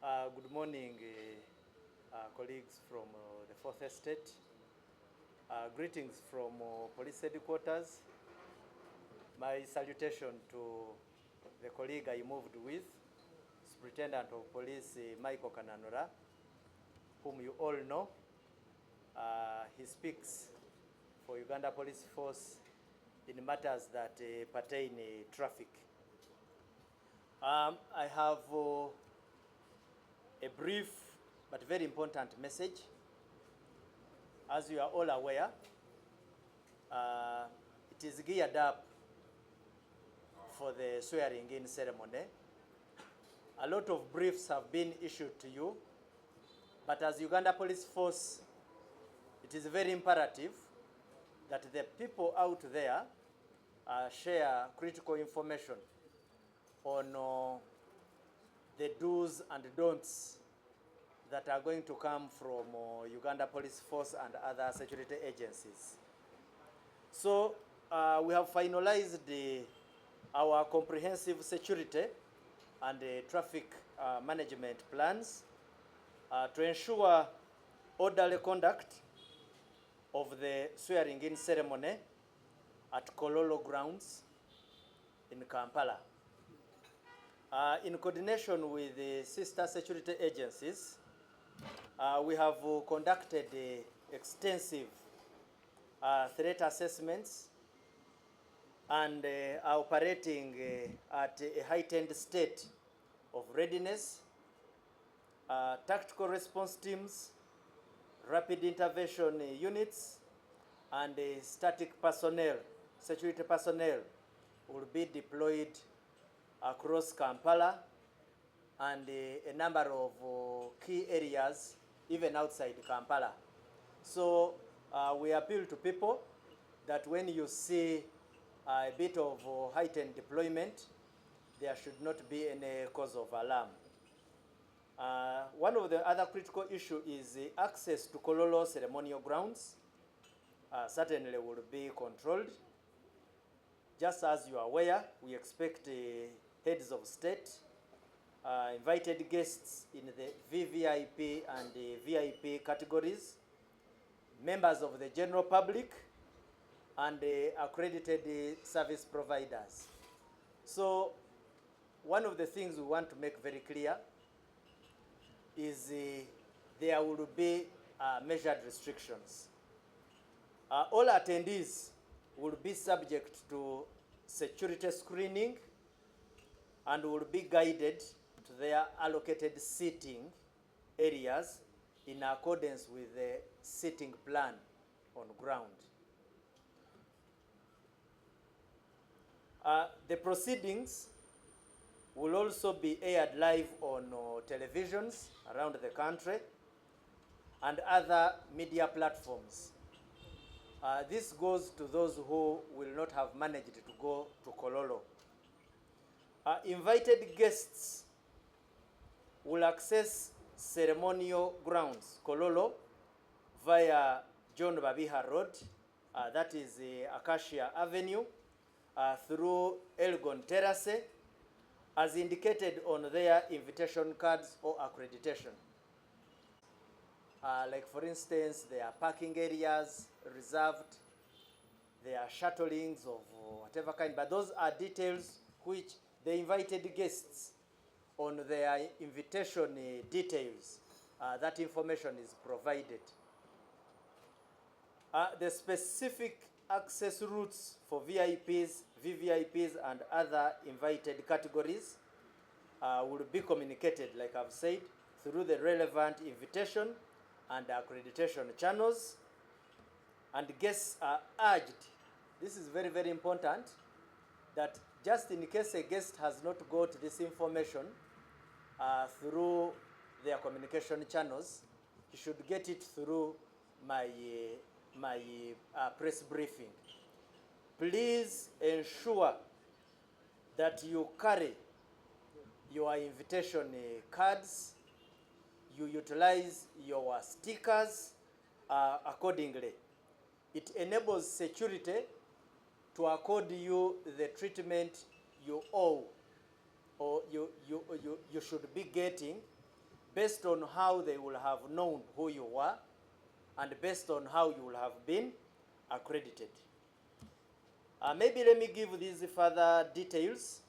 Good morning, colleagues from the Fourth Estate. Greetings from Police Headquarters. My salutation to the colleague I moved with, Superintendent of Police Michael Kananura, whom you all know. He speaks for Uganda Police Force in matters that pertain traffic. I have a brief but very important message. As you are all aware, it is geared up for the swearing in ceremony. A lot of briefs have been issued to you, but as Uganda Police Force, it is very imperative that the people out there share critical information on the do's and don'ts that are going to come from Uganda Police Force and other security agencies. So we have finalized our comprehensive security and traffic management plans to ensure orderly conduct of the swearing-in ceremony at Kololo grounds in Kampala. In coordination with the sister security agencies, we have conducted extensive threat assessments and are operating at a heightened state of readiness. Tactical response teams, rapid intervention units, and static personnel, security personnel, will be deployed across Kampala and a number of key areas, even outside Kampala. So we appeal to people that when you see a bit of heightened deployment, there should not be any cause of alarm. One of the other critical issues is access to Kololo ceremonial grounds. Certainly will be controlled. Just as you are aware, we expect heads of state, invited guests in the VVIP and the VIP categories, members of the general public, and accredited service providers. So one of the things we want to make very clear is there will be measured restrictions. All attendees will be subject to security screening and will be guided to their allocated seating areas in accordance with the seating plan on ground. The proceedings will also be aired live on televisions around the country and other media platforms. This goes to those who will not have managed to go to Kololo. Invited guests will access ceremonial grounds, Kololo, via John Babiha Road, that is Acacia Avenue, through Elgon Terrace, as indicated on their invitation cards or accreditation. Like for instance, there are parking areas reserved, there are shuttlings of whatever kind, but those are details which the invited guests on their invitation details, that information is provided. The specific access routes for VIPs, VVIPs, and other invited categories will be communicated, like I've said, through the relevant invitation and accreditation channels. And guests are urged, this is very, very important, that just in case a guest has not got this information through their communication channels, he should get it through my press briefing. Please ensure that you carry your invitation cards, you utilize your stickers accordingly. It enables security to accord you the treatment you owe or you should be getting based on how they will have known who you were and based on how you will have been accredited. Maybe let me give these further details.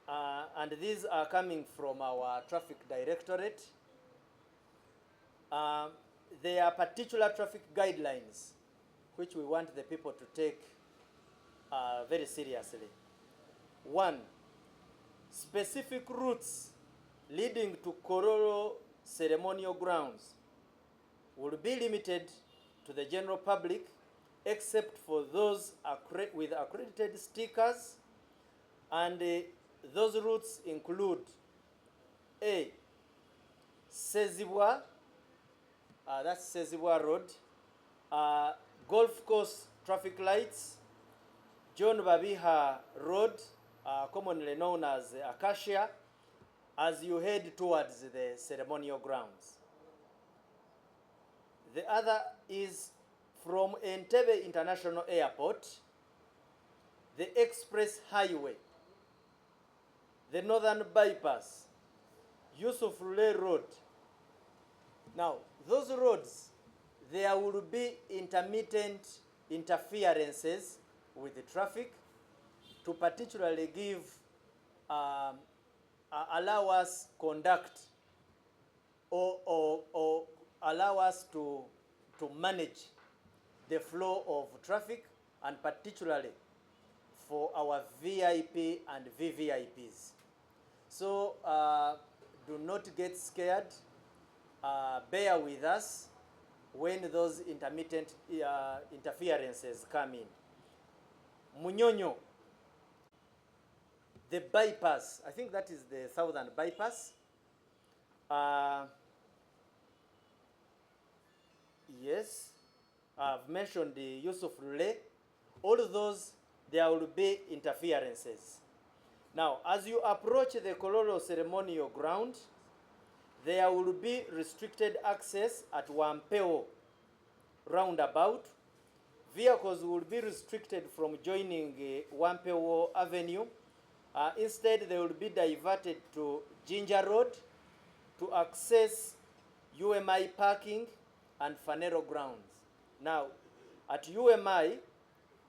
And these are coming from our traffic directorate. There are particular traffic guidelines which we want the people to take very seriously. 1, specific routes leading to Kololo ceremonial grounds will be limited to the general public except for those with accredited stickers, and those routes include A, Sezibwa, that's Sezibwa Road, Golf Course traffic lights, John Babiha Road, commonly known as Acacia, as you head towards the ceremonial grounds. The other is from Entebbe International Airport, the Express Highway, the Northern Bypass, Yusuf Lule Road. Now, those roads, there will be intermittent interferences with the traffic to particularly give, allow us conduct or allow us to manage the flow of traffic, and particularly for our VIP and VVIPs. So do not get scared. Bear with us when those intermittent interferences come in. Munyonyo, the bypass, I think that is the southern bypass. Yes, I've mentioned the Yusuf Lule. All of those, there will be interferences. Now, as you approach the Kololo ceremonial ground, there will be restricted access at Wampeo roundabout. Vehicles will be restricted from joining Wampeo Avenue. Instead, they will be diverted to Ginger Road to access UMI parking and Fanero grounds. Now, at UMI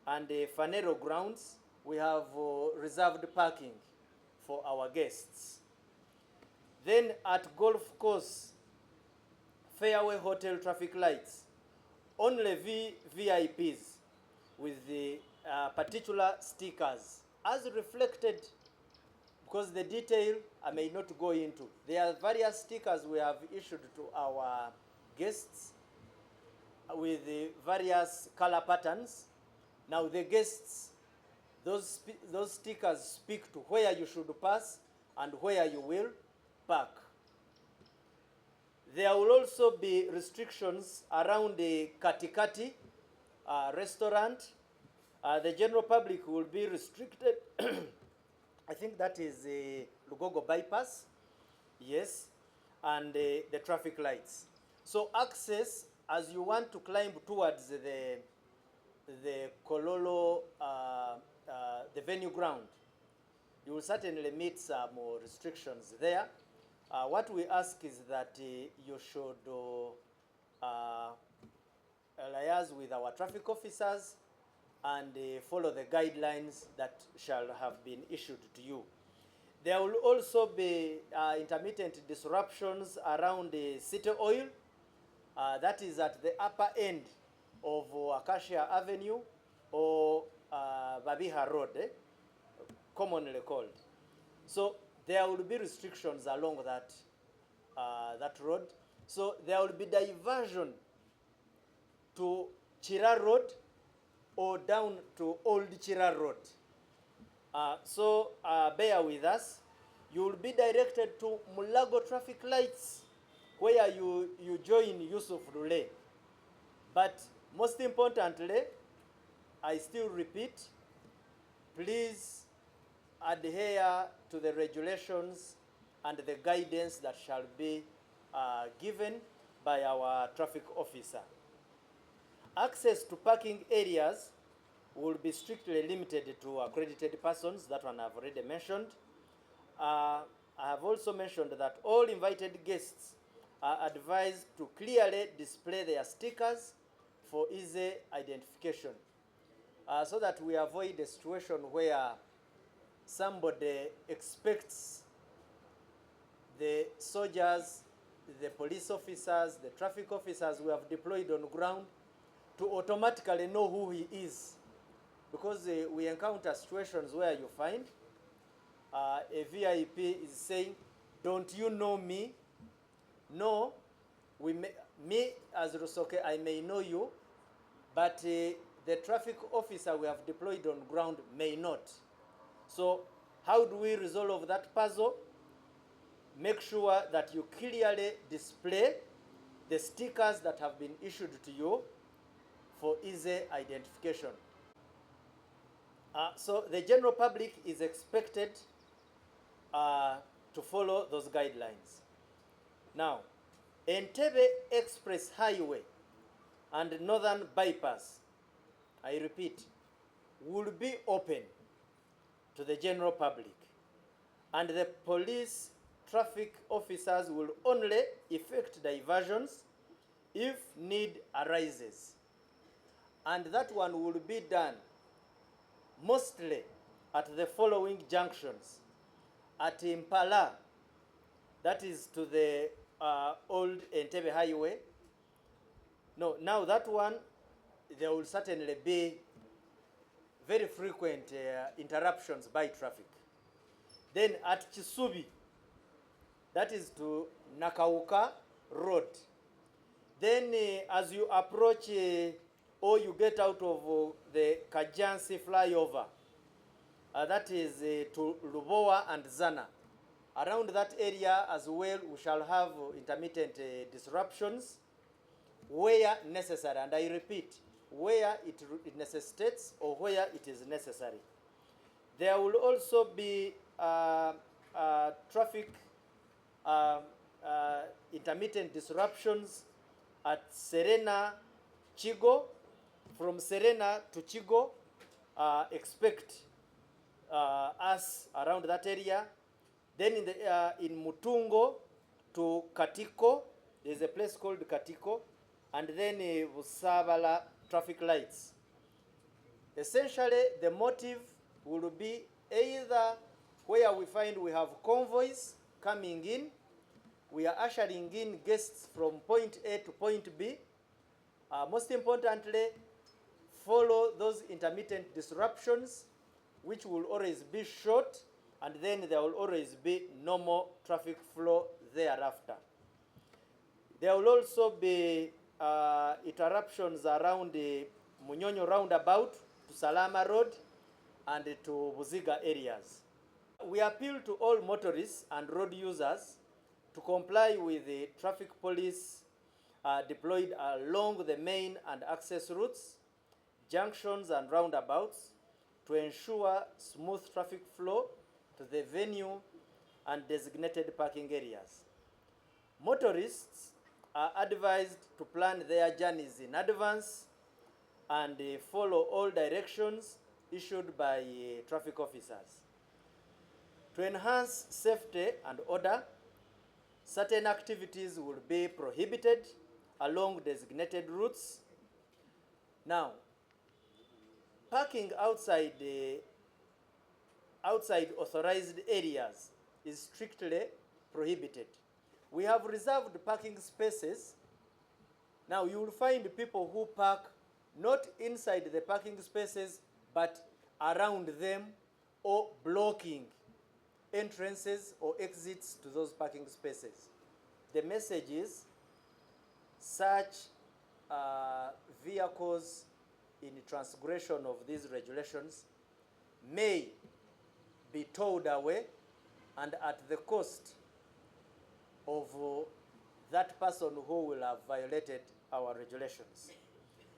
and Fanero grounds, we have reserved parking for our guests. Then at Golf Course, Fairway Hotel traffic lights, only VIPs with the particular stickers, as reflected, because the detail I may not go into. There are various stickers we have issued to our guests with the various color patterns. Now the guests, those stickers speak to where you should pass and where you will park. There will also be restrictions around the Katikati restaurant. The general public will be restricted. I think that is the Lugogo bypass, yes, and the traffic lights. So access, as you want to climb towards the Kololo, the venue ground, you will certainly meet some restrictions there. What we ask is that you should liaise with our traffic officers and follow the guidelines that shall have been issued to you. There will also be intermittent disruptions around the City Oil. That is at the upper end of Acacia Avenue or Babiha Road, commonly called. So there will be restrictions along that, that road. So there will be diversion to Chira Road or down to Old Chira Road. So bear with us. You will be directed to Mulago traffic lights where you join Yusuf Lule. But most importantly, I still repeat, please adhere to the regulations and the guidance that shall be given by our traffic officer. Access to parking areas will be strictly limited to accredited persons. That one I've already mentioned. I have have also mentioned that all invited guests are advised to clearly display their stickers for easy identification, so that we avoid a situation where somebody expects the soldiers, the police officers, the traffic officers we have deployed on ground to automatically know who he is. Because we encounter situations where you find a VIP is saying, "Don't you know me?" No, me as Rusoke, I may know you, but the traffic officer we have deployed on ground may not. So how do we resolve that puzzle? Make sure that you clearly display the stickers that have been issued to you for easy identification. So the general public is expected to follow those guidelines. Now, Entebbe Express Highway and Northern Bypass, I repeat, will be open to the general public, and the police traffic officers will only effect diversions if need arises. And that one will be done mostly at the following junctions: at Impala, that is to the old Entebbe Highway. No, now that one, there will certainly be very frequent interruptions by traffic. Then at Chisubi, that is to Nakauka Road. Then as you approach or you get out of the Kajansi flyover, that is to Lubowa and Zana. Around that area as well, we shall have intermittent disruptions where necessary, and I repeat, where it necessitates or where it is necessary. There will also be traffic intermittent disruptions at Serena, Chigo. From Serena to Chigo, expect us around that area. Then in Mutungo to Katiko, there's a place called Katiko, and then Busabala traffic lights. Essentially, the motive will be either where we find we have convoys coming in, we are ushering in guests from point A to point B. Most importantly, follow those intermittent disruptions, which will always be short, and then there will always be normal traffic flow thereafter. There will also be interruptions around the Munyonyo roundabout to Salama Road and to Buziga areas. We appeal to all motorists and road users to comply with the traffic police deployed along the main and access routes, junctions and roundabouts to ensure smooth traffic flow to the venue and designated parking areas. Motorists are advised to plan their journeys in advance and follow all directions issued by traffic officers. To enhance safety and order, certain activities will be prohibited along designated routes. Now, parking outside authorized areas is strictly prohibited. We have reserved parking spaces. Now you will find people who park not inside the parking spaces, but around them or blocking entrances or exits to those parking spaces. The message is such vehicles in transgression of these regulations may be towed away and at the cost of that person who will have violated our regulations.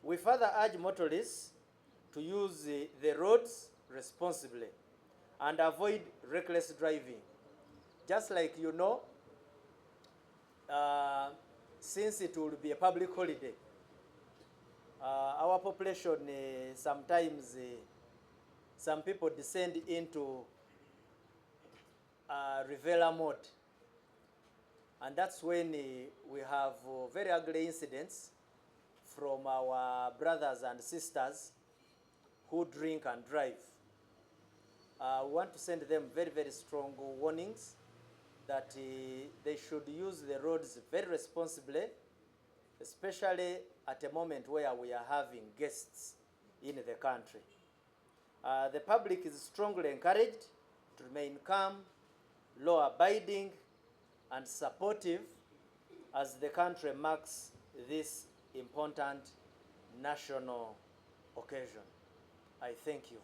We further urge motorists to use the roads responsibly and avoid reckless driving. Just like you know, since it will be a public holiday, our population sometimes some people descend into Rivera mode. And that's when we have very ugly incidents from our brothers and sisters who drink and drive. We want to send them very, very strong warnings that they should use the roads very responsibly, especially at a moment where we are having guests in the country. The public is strongly encouraged to remain calm, law-abiding, and supportive as the country marks this important national occasion. I thank you.